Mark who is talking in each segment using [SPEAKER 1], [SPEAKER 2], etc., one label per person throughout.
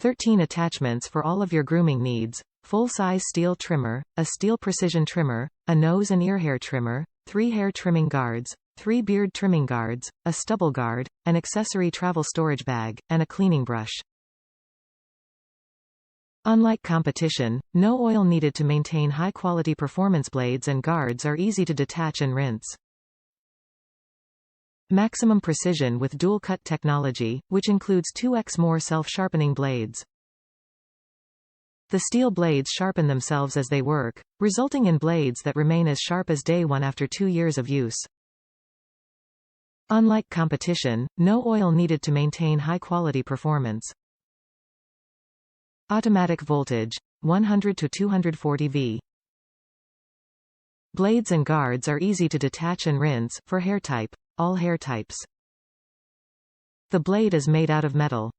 [SPEAKER 1] 13 attachments for all of your grooming needs: full-size steel trimmer, a steel precision trimmer, a nose and ear hair trimmer, 3 hair trimming guards, 3 beard trimming guards, a stubble guard, an accessory travel storage bag, and a cleaning brush. Unlike competition, no oil needed to maintain high-quality performance. Blades and guards are easy to detach and rinse. Maximum precision with DualCut technology, which includes 2x more self-sharpening blades. The steel blades sharpen themselves as they work, resulting in blades that remain as sharp as day one after 2 years of use. Unlike competition, no oil needed to maintain high-quality performance. Automatic voltage, 100 to 240 V. Blades and guards are easy to detach and rinse, for hair type, all hair types. The blade is made out of metal.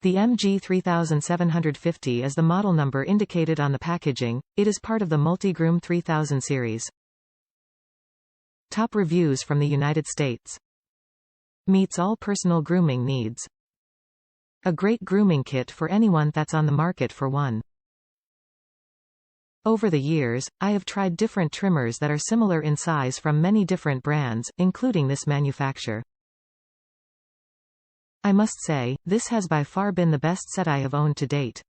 [SPEAKER 1] The MG3750 is the model number indicated on the packaging. It is part of the Multigroom 3000 series. Top reviews from the United States. Meets all personal grooming needs. A great grooming kit for anyone that's on the market for one. Over the years, I have tried different trimmers that are similar in size from many different brands, including this manufacturer. I must say, this has by far been the best set I have owned to date.